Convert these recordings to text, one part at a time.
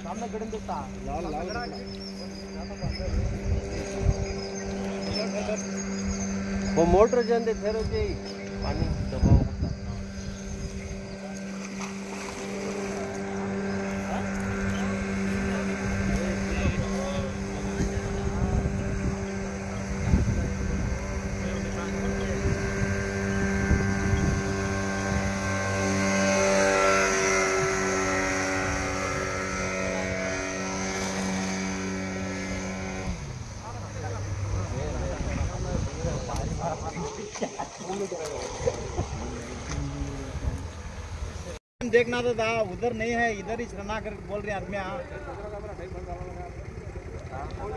सामने गड़न देता लाल लाल वो मोटर जंदे फेरो जी पानी दबाव देखना तो था उधर नहीं है इधर ही छना कर बोल रहे आदमी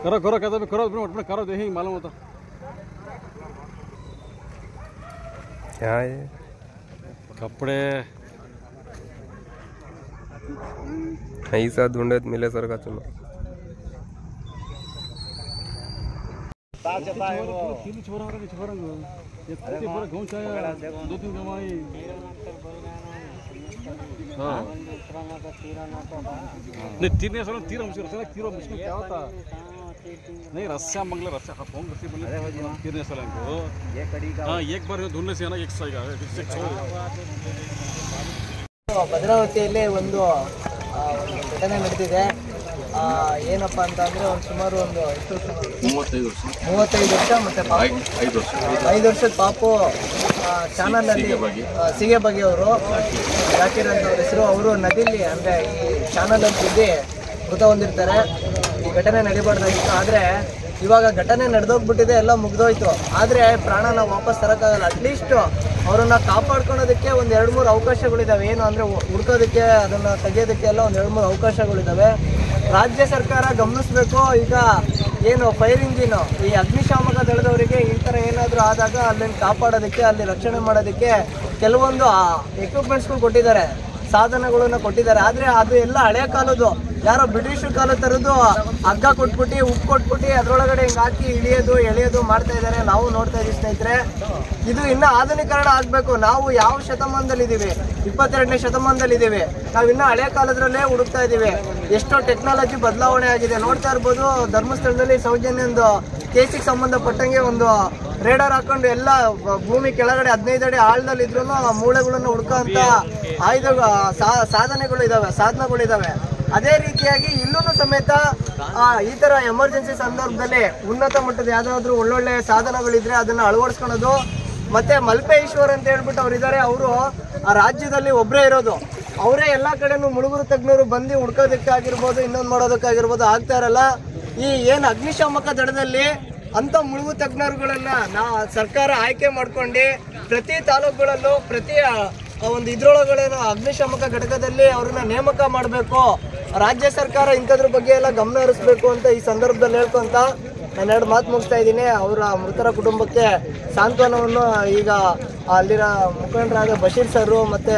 करो करो कहते करो अपने करो दे ही मालूम होता क्या है कपड़े ऐसा ढूंढत मिले सर का चलो चलता है वो तीन छोरा एक पूरा गांव चाहे दो तीन कमाई हाँ नहीं तीन साल तीर मुश्किल क्या होता नहीं रस्सा मंगला रस्सा फोन रस्सी बने तीन साल इनको ये कड़ी का हाँ एक बार ढूंढने से है ना एक सही का ಭದ್ರಾವತಿಯಲ್ಲಿ ಒಂದು ಘಟನೆ ನಡೆದಿದೆ. ಏನಪ್ಪ ಅಂತಂದರೆ ಒಂದು ಸುಮಾರು ಒಂದು 35 ವರ್ಷ ಮತ್ತು 5 ವರ್ಷದ ಪಾಪು ಚಾನಲಲ್ಲಿ ಸಿಗೆ ಬಗೆಯವರು ಜಾಕೀರ್ ಅಂತ ಅವ್ರ ಹೆಸರು. ಅವರು ನದಿಲಿ ಅಂದರೆ ಈ ಚಾನಲಲ್ಲಿ ಬಿದ್ದು ಮೃತ ಹೊಂದಿರ್ತಾರೆ. ಈ ಘಟನೆ ನಡಿಬಾರ್ದಾಗಿತ್ತು, ಆದರೆ ಇವಾಗ ಘಟನೆ ನಡೆದೋಗ್ಬಿಟ್ಟಿದೆ, ಎಲ್ಲ ಮುಗ್ದೋಯ್ತು. ಆದರೆ ಪ್ರಾಣ ನಾವು ವಾಪಸ್ ತರೋಕ್ಕಾಗಲ್ಲ. ಅಟ್ಲೀಸ್ಟ್ ಅವರನ್ನು ಕಾಪಾಡ್ಕೊಳೋದಕ್ಕೆ ಒಂದು 2-3 ಅವಕಾಶಗಳಿದ್ದಾವೆ. ಏನು ಅಂದರೆ ಹುಡ್ಕೋದಕ್ಕೆ, ಅದನ್ನು ತೆಗೆಯೋದಕ್ಕೆ ಎಲ್ಲ ಒಂದು 2-3 ಅವಕಾಶಗಳಿದ್ದಾವೆ. ರಾಜ್ಯ ಸರ್ಕಾರ ಗಮನಿಸಬೇಕು. ಈಗ ಏನು ಫೈರ್ ಇಂಜಿನು, ಈ ಅಗ್ನಿಶಾಮಕ ದಳದವರಿಗೆ ಈ ಥರ ಏನಾದರೂ ಆದಾಗ ಅಲ್ಲಿಂದ ಕಾಪಾಡೋದಕ್ಕೆ, ಅಲ್ಲಿ ರಕ್ಷಣೆ ಮಾಡೋದಕ್ಕೆ ಕೆಲವೊಂದು ಎಕ್ವಿಪ್ಮೆಂಟ್ಸ್ಗಳು ಕೊಟ್ಟಿದ್ದಾರೆ, ಸಾಧನಗಳನ್ನು ಕೊಟ್ಟಿದ್ದಾರೆ. ಆದರೆ ಅದು ಎಲ್ಲ ಹಳೆ ಕಾಲದ್ದು, ಯಾರೋ ಬ್ರಿಟಿಷರು ಕಾಲ ಥರದ್ದು ಹಗ್ಗ ಕೊಟ್ಬಿಟ್ಟು ಉಪ್ಪು ಕೊಟ್ಬಿಟ್ಟು ಅದರೊಳಗಡೆ ಹಿಂಗೆ ಹಾಕಿ ಇಳಿಯೋದು ಎಳೆಯೋದು ಮಾಡ್ತಾ ಇದ್ದಾರೆ. ನಾವು ನೋಡ್ತಾ ಇದ್ದೀವಿ ಸ್ನೇಹಿತರೆ. ಇದು ಇನ್ನೂ ಆಧುನೀಕರಣ ಆಗಬೇಕು. ನಾವು ಯಾವ ಶತಮಾನದಲ್ಲಿದ್ದೀವಿ? 22ನೇ ಶತಮಾನದಲ್ಲಿದ್ದೀವಿ. ನಾವು ಇನ್ನೂ ಹಳೆ ಕಾಲದ್ರಲ್ಲೇ ಹುಡುಕ್ತಾ ಇದ್ದೀವಿ. ಎಷ್ಟೋ ಟೆಕ್ನಾಲಜಿ ಬದಲಾವಣೆ ಆಗಿದೆ. ನೋಡ್ತಾ ಇರ್ಬೋದು, ಧರ್ಮಸ್ಥಳದಲ್ಲಿ ಸೌಜನ್ಯಂದು ಕೇಸಿಗೆ ಸಂಬಂಧಪಟ್ಟಂಗೆ ಒಂದು ರೇಡರ್ ಹಾಕೊಂಡು ಎಲ್ಲ ಭೂಮಿ ಕೆಳಗಡೆ 15 ಅಡಿ ಆಳದಲ್ಲಿದ್ರೂ ಮೂಳೆಗಳನ್ನು ಹುಡ್ಕೋಂಥ ಸಾಧನಗಳು ಇದ್ದಾವೆ. ಅದೇ ರೀತಿಯಾಗಿ ಇಲ್ಲೂ ಸಮೇತ ಈ ಥರ ಎಮರ್ಜೆನ್ಸಿ ಸಂದರ್ಭದಲ್ಲಿ ಉನ್ನತ ಮಟ್ಟದ ಯಾವುದಾದ್ರೂ ಒಳ್ಳೊಳ್ಳೆ ಸಾಧನಗಳಿದ್ರೆ ಅದನ್ನು ಅಳವಡಿಸ್ಕೊಳ್ಳೋದು. ಮತ್ತು ಮಲ್ಪೇಶ್ವರ್ ಅಂತ ಹೇಳ್ಬಿಟ್ಟು ಅವ್ರು ಇದ್ದಾರೆ. ಅವರು ಆ ರಾಜ್ಯದಲ್ಲಿ ಒಬ್ಬರೇ ಇರೋದು. ಅವರೇ ಎಲ್ಲ ಕಡೆನೂ ಮುಳುಗುರು ತಜ್ಞರು ಬಂದು ಹುಡ್ಕೋದಕ್ಕಾಗಿರ್ಬೋದು, ಇನ್ನೊಂದು ಮಾಡೋದಕ್ಕಾಗಿರ್ಬೋದು, ಆಗ್ತಾ ಇರಲ್ಲ. ಈ ಏನು ಅಗ್ನಿಶಾಮಕ ದಳದಲ್ಲಿ ಅಂಥ ಮುಳುಗು ತಜ್ಞರುಗಳನ್ನು ಸರ್ಕಾರ ಆಯ್ಕೆ ಮಾಡ್ಕೊಂಡು ಪ್ರತಿ ತಾಲೂಕುಗಳಲ್ಲೂ ಪ್ರತಿ ಒಂದು ಇದ್ರೊಳಗಡೆ ಅಗ್ನಿಶಾಮಕ ಘಟಕದಲ್ಲಿ ಅವ್ರನ್ನ ನೇಮಕ ಮಾಡಬೇಕು. ರಾಜ್ಯ ಸರ್ಕಾರ ಇಂಥದ್ರ ಬಗ್ಗೆ ಎಲ್ಲ ಗಮನ ಹರಿಸ್ಬೇಕು ಅಂತ ಈ ಸಂದರ್ಭದಲ್ಲಿ ಹೇಳ್ಕೊಂತ ನಾನು 2 ಮಾತು ಮುಗಿಸ್ತಾ ಇದ್ದೀನಿ. ಅವರ ಮೃತರ ಕುಟುಂಬಕ್ಕೆ ಸಾಂತ್ವನವನ್ನು ಈಗ ಅಲ್ಲಿರೋ ಮುಖಂಡರಾದ ಬಶೀರ್ ಸರು ಮತ್ತು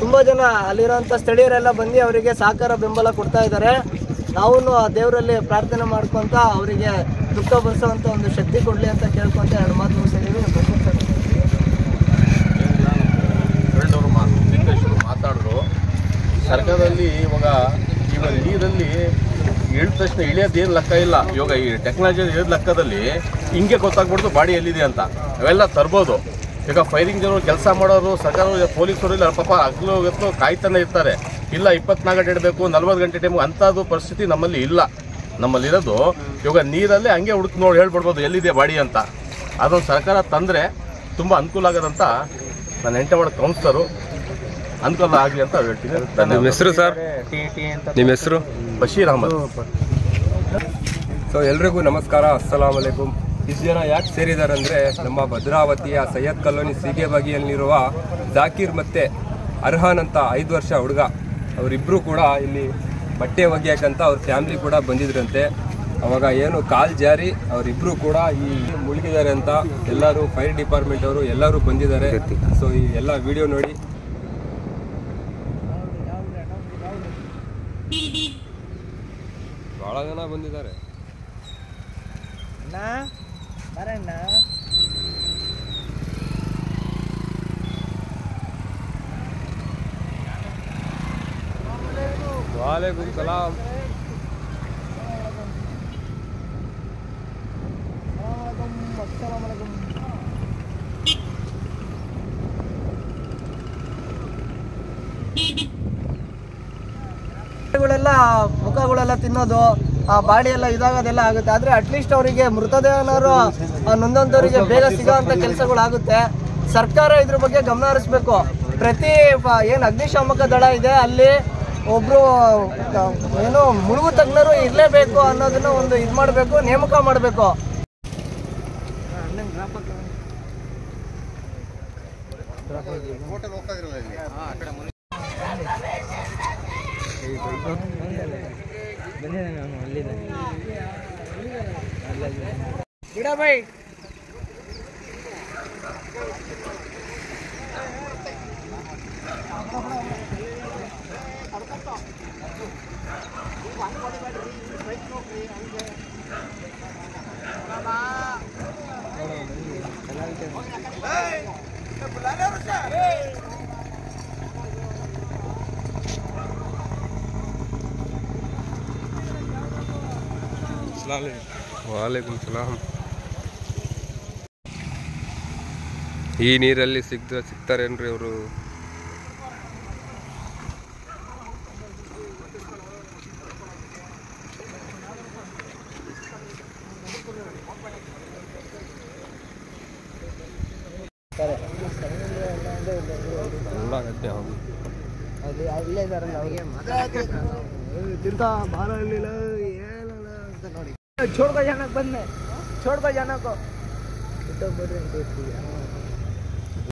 ತುಂಬ ಜನ ಅಲ್ಲಿರೋಂಥ ಸ್ಥಳೀಯರೆಲ್ಲ ಬಂದು ಅವರಿಗೆ ಸಹಕಾರ ಬೆಂಬಲ ಕೊಡ್ತಾ ಇದ್ದಾರೆ. ನಾವು ದೇವರಲ್ಲಿ ಪ್ರಾರ್ಥನೆ ಮಾಡ್ಕೊತ ಅವರಿಗೆ ದುಃಖ ಭರಿಸೋವಂಥ ಒಂದು ಶಕ್ತಿ ಕೊಡಲಿ ಅಂತ ಕೇಳ್ಕೊತ 2 ಮಾತು ಮುಗಿಸಿದ್ದೀವಿ. ಬಶೀರ್ ಸರ್ ಮಾತಾಡಿದ್ರು. ಸರ್ಕಾರದಲ್ಲಿ ಇವಾಗ ನೀರಲ್ಲಿ ಇಳಿದ ತಕ್ಷಣ ಇಳಿಯೋದೇನು ಲೆಕ್ಕ ಇಲ್ಲ. ಇವಾಗ ಈ ಟೆಕ್ನಾಲಜಿ ಇಳಿದ ಲೆಕ್ಕದಲ್ಲಿ ಹಿಂಗೆ ಗೊತ್ತಾಗ್ಬಿಡ್ತು ಬಾಡಿ ಎಲ್ಲಿದೆ ಅಂತ. ಅವೆಲ್ಲ ತರ್ಬೋದು. ಈಗ ಫೈರಿಂಗ್ ಜನರು ಕೆಲಸ ಮಾಡೋರು, ಸರ್ಕಾರ ಪೊಲೀಸರು ಇಲ್ಲ ಪಾಪ ಹಗಲು ಹೊತ್ತು ಕಾಯ್ತಾನೆ ಇರ್ತಾರೆ. ಇಲ್ಲ 24 ಗಂಟೆ ಇಡಬೇಕು, 40 ಗಂಟೆ ಟೈಮು ಅಂಥದ್ದು ಪರಿಸ್ಥಿತಿ ನಮ್ಮಲ್ಲಿ ಇಲ್ಲ. ನಮ್ಮಲ್ಲಿರೋದು ಇವಾಗ ನೀರಲ್ಲೇ ಹಂಗೆ ಹುಡುಕಿ ನೋಡಿ ಹೇಳ್ಬಿಡ್ಬೋದು ಎಲ್ಲಿದೆ ಬಾಡಿ ಅಂತ. ಅದೊಂದು ಸರ್ಕಾರ ತಂದರೆ ತುಂಬ ಅನುಕೂಲ ಆಗೋದಂತ ನಾನು ಎಂಟವಾಡ ಕೌನ್ಸಿಲರು ಅನುಕೂಲ ಆಗಲಿ ಅಂತ ಹೇಳ್ತೀನಿ. ನಿಮ್ಮ ಹೆಸರು ಸರ್? ನಿಮ್ಮ ಹೆಸರು? ಬಶೀರ್ ಅಹಮದ್. ಸೊ ಎಲ್ರಿಗೂ ನಮಸ್ಕಾರ, ಅಸ್ಸಲಾಮ್ ಅಲೈಕುಮ್. ಇಷ್ಟು ಜನ ಯಾಕೆ ಸೇರಿದ್ದಾರೆ ಅಂದರೆ, ನಮ್ಮ ಭದ್ರಾವತಿಯ ಸೈಯದ್ ಕಾಲೋನಿ ಸೀಗೆ ಬಗೆಯಲ್ಲಿರುವ ಜಾಕೀರ್ ಮತ್ತು ಅರ್ಹಾನ್ ಅಂತ 5 ವರ್ಷ ಹುಡುಗ, ಅವರಿಬ್ಬರು ಕೂಡ ಇಲ್ಲಿ ಬಟ್ಟೆ ಒಗೆಯೋಕ್ಕಂತ ಅವ್ರ ಫ್ಯಾಮಿಲಿ ಕೂಡ ಬಂದಿದ್ರಂತೆ. ಅವಾಗ ಏನು ಕಾಲ್ ಜಾರಿ ಅವರಿಬ್ಬರು ಕೂಡ ಈ ಮುಳುಗಿದ್ದಾರೆ ಅಂತ ಎಲ್ಲರೂ ಫೈರ್ ಡಿಪಾರ್ಟ್ಮೆಂಟ್ ಅವರು ಎಲ್ಲರೂ ಬಂದಿದ್ದಾರೆ. ಸೊ ಈ ಎಲ್ಲ ವಿಡಿಯೋ ನೋಡಿ. ಭಾಳ ಜನ ಬಂದಿದ್ದಾರೆ. ವಾಲೇಕುಮ್ ಸಲಾಂ. ಮುಖಗಳೆಲ್ಲ ತಿನ್ನೋದು, ಆ ಬಾಡಿ ಎಲ್ಲ ಇದಾಗೋದೆಲ್ಲ ಆಗುತ್ತೆ. ಆದ್ರೆ ಅಟ್ಲೀಸ್ಟ್ ಅವರಿಗೆ ಮೃತದೇಹನವರು ನೊಂದಂತವರಿಗೆ ಬೇಗ ಸಿಗೋಂಥ ಕೆಲಸಗಳಾಗುತ್ತೆ. ಸರ್ಕಾರ ಇದ್ರ ಬಗ್ಗೆ ಗಮನ ಹರಿಸ್ಬೇಕು. ಪ್ರತಿ ಏನು ಅಗ್ನಿಶಾಮಕ ದಳ ಇದೆ ಅಲ್ಲಿ ಒಬ್ರು ಏನು ಮುಳುಗು ತಜ್ಞರು ಇರಲೇಬೇಕು ಅನ್ನೋದನ್ನ ಒಂದು ಇದು ಮಾಡಬೇಕು, ನೇಮಕ ಮಾಡಬೇಕು. ಗಿಡ ಬೈ ವಾಲೇಕುಮ್ ಸಲಾಂ. ಈ ನೀರಲ್ಲಿ ಸಿಗ್ತಾರೇನ್ರಿ ಅವರು? ಅಲ್ಲೇ ಇದಾರಲ್ಲ ಅವ್ರಿಗೆ ತಿರ್ಗಾ ಬಾರ ಇರಲಿಲ್ಲ ಏನಲ್ಲ ಅಂತ ನೋಡಿ. छोड़ को जाना बंद है, छोड़ को जाना को तो बोल रहे हैं